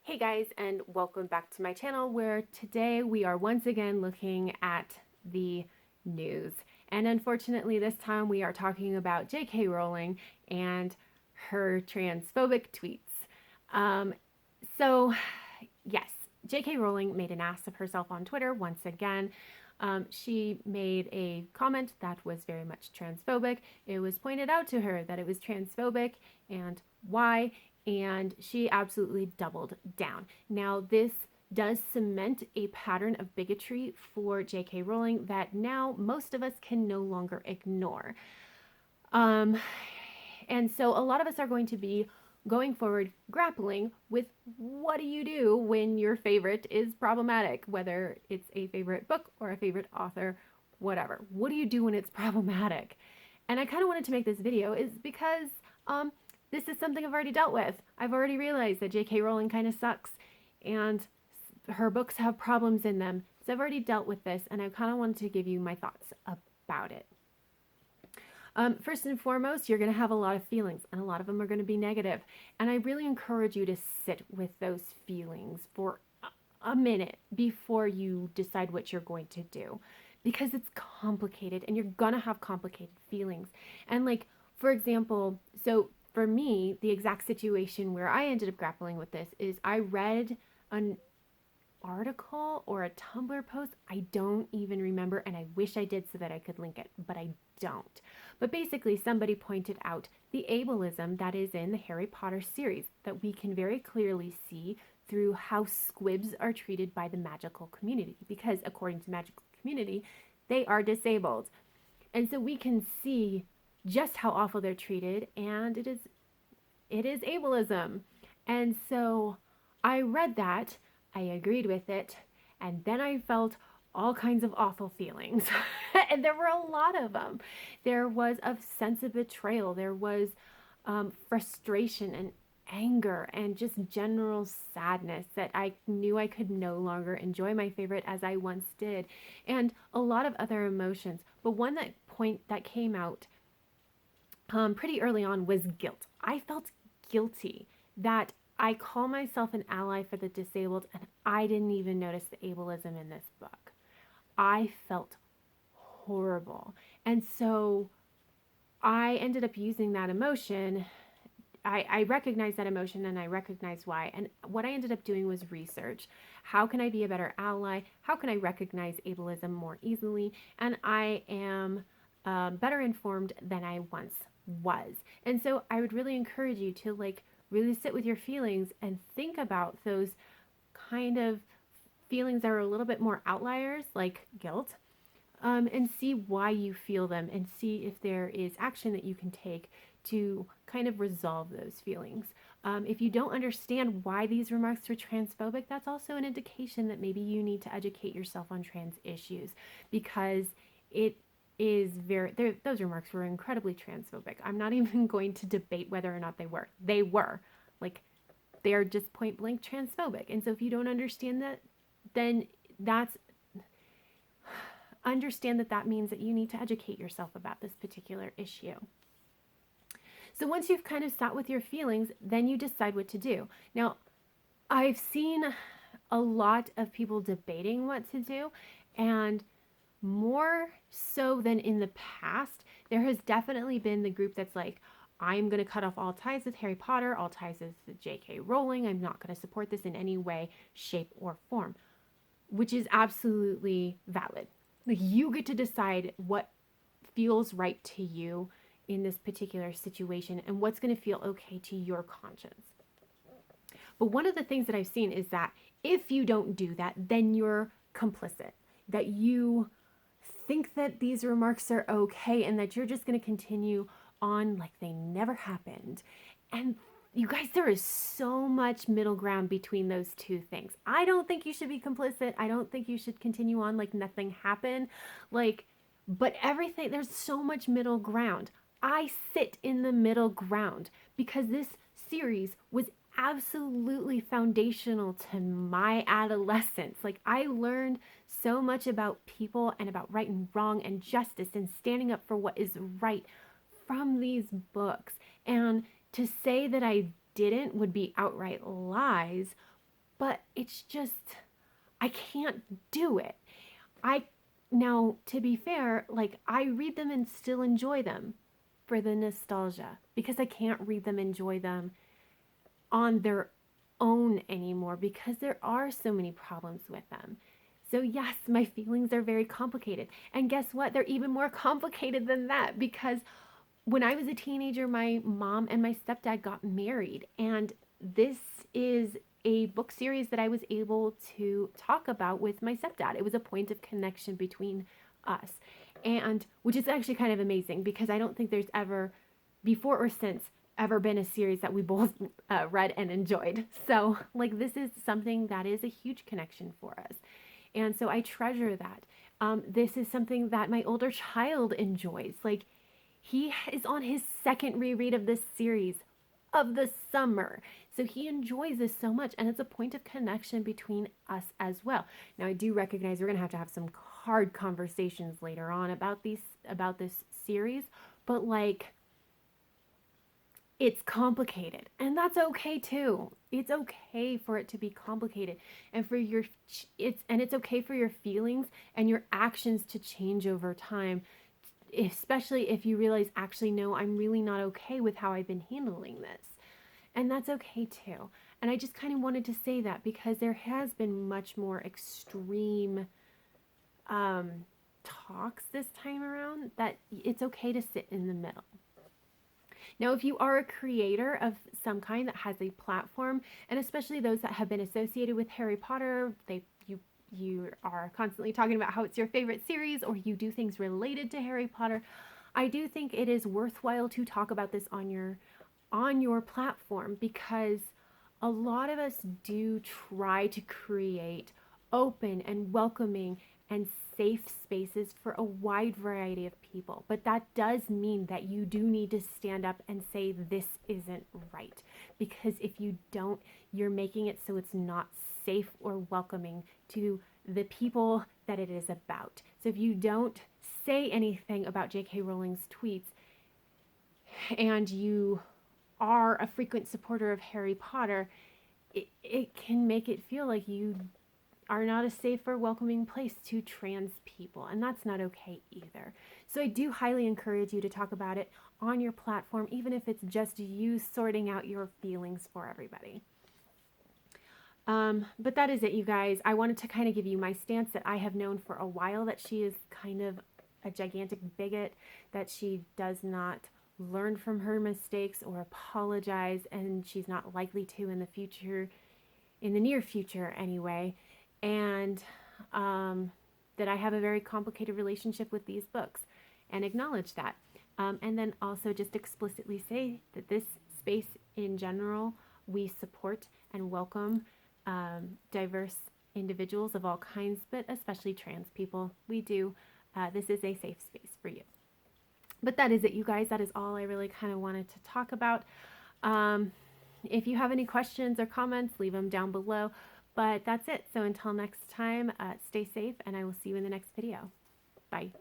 Hey guys, and welcome back to my channel where today we are once again looking at the news. And unfortunately, this time we are talking about JK Rowling and her transphobic tweets. Um, so, yes, JK Rowling made an ass of herself on Twitter once again. She made a comment that was very much transphobic. It was pointed out to her that it was transphobic and why, and she absolutely doubled down. Now, this does cement a pattern of bigotry for JK Rowling that now most of us can no longer ignore. Um, and so a lot of us are going to be going forward grappling with what do you do when your favorite is problematic, whether it's a favorite book or a favorite author, whatever. What do you do when it's problematic? And I kind of wanted to make this video is because um, this is something I've already dealt with. I've already realized that JK Rowling kind of sucks and her books have problems in them. So I've already dealt with this and I kind of wanted to give you my thoughts about it. First and foremost, you're going to have a lot of feelings, and a lot of them are going to be negative. And I really encourage you to sit with those feelings for a minute before you decide what you're going to do, because it's complicated and you're going to have complicated feelings. And, like, for example, so for me, the exact situation where I ended up grappling with this is I read an article or a Tumblr post. I don't even remember, and I wish I did so that I could link it, but I don't. But basically, somebody pointed out the ableism that is in the Harry Potter series that we can very clearly see through how squibs are treated by the magical community, because according to magical community, they are disabled. And so we can see just how awful they're treated, and it is ableism. And so I read that, I agreed with it, and then I felt all kinds of awful feelings. And there were a lot of them. There was a sense of betrayal. There was frustration and anger and just general sadness that I knew I could no longer enjoy my favorite as I once did, and a lot of other emotions. But one that came out pretty early on was guilt. I felt guilty that I call myself an ally for the disabled, and I didn't even notice the ableism in this book. I felt horrible. And so I ended up using that emotion. I recognized that emotion and I recognized why. And what I ended up doing was research. How can I be a better ally? How can I recognize ableism more easily? And I am better informed than I once was. And so I would really encourage you to really sit with your feelings and think about those kind of feelings that are a little bit more outliers, like guilt, and see why you feel them and see if there is action that you can take to kind of resolve those feelings. If you don't understand why these remarks were transphobic, that's also an indication that maybe you need to educate yourself on trans issues, because it is those remarks were incredibly transphobic. I'm not even going to debate whether or not they were. They were. Like, they are just point blank transphobic. And so if you don't understand that, then understand that means that you need to educate yourself about this particular issue. So once you've kind of sat with your feelings, then you decide what to do. Now, I've seen a lot of people debating what to do, and more so than in the past, there has definitely been the group that's like, I'm going to cut off all ties with Harry Potter, all ties with JK Rowling. I'm not going to support this in any way, shape, or form, which is absolutely valid. Like, you get to decide what feels right to you in this particular situation and what's going to feel okay to your conscience. But one of the things that I've seen is that if you don't do that, then you're complicit, that you think that these remarks are okay and that you're just going to continue on like they never happened. And you guys, there is so much middle ground between those two things. I don't think you should be complicit. I don't think you should continue on like nothing happened. But everything, there's so much middle ground. I sit in the middle ground because this series was absolutely foundational to my adolescence. Like, I learned so much about people and about right and wrong and justice and standing up for what is right from these books. And to say that I didn't would be outright lies, but it's just, I can't do it. I Now, to be fair, like, I read them and still enjoy them for the nostalgia, because I can't read them, enjoy them on their own anymore, because there are so many problems with them. So yes, my feelings are very complicated. And guess what? They're even more complicated than that, because when I was a teenager, my mom and my stepdad got married, and this is a book series that I was able to talk about with my stepdad. It was a point of connection between us, and which is actually kind of amazing, because I don't think there's ever, before or since, ever been a series that we both read and enjoyed. So, like, this is something that is a huge connection for us. And so I treasure that. This is something that my older child enjoys. Like, he is on his second reread of this series of the summer. So he enjoys this so much, and it's a point of connection between us as well. Now, I do recognize we're going to have some hard conversations later on about this series, but like, it's complicated, and that's okay too. It's okay for it to be complicated, and for your it's okay for your feelings and your actions to change over time, especially if you realize, actually, no, I'm really not okay with how I've been handling this. And that's okay too. And I just kind of wanted to say that, because there has been much more extreme talks this time around, that it's okay to sit in the middle. Now, if you are a creator of some kind that has a platform, and especially those that have been associated with Harry Potter, you are constantly talking about how it's your favorite series, or you do things related to Harry Potter, I do think it is worthwhile to talk about this on your platform, because a lot of us do try to create open and welcoming and safe spaces for a wide variety of people. But that does mean that you do need to stand up and say, this isn't right. Because if you don't, you're making it so it's not safe or welcoming to the people that it is about. So if you don't say anything about JK Rowling's tweets, and you are a frequent supporter of Harry Potter, it can make it feel like you are not a safe or welcoming place to trans people, and that's not okay either. So I do highly encourage you to talk about it on your platform, even if it's just you sorting out your feelings for everybody. But that is it, you guys. I wanted to kind of give you my stance, that I have known for a while that she is kind of a gigantic bigot, that she does not learn from her mistakes or apologize, and she's not likely to in the future, in the near future anyway, and that I have a very complicated relationship with these books, and acknowledge that. And then also just explicitly say that this space in general, we support and welcome diverse individuals of all kinds, but especially trans people. We do. This is a safe space for you. But that is it, you guys. That is all I really kind of wanted to talk about. If you have any questions or comments, leave them down below. But that's it. So until next time, stay safe, and I will see you in the next video. Bye.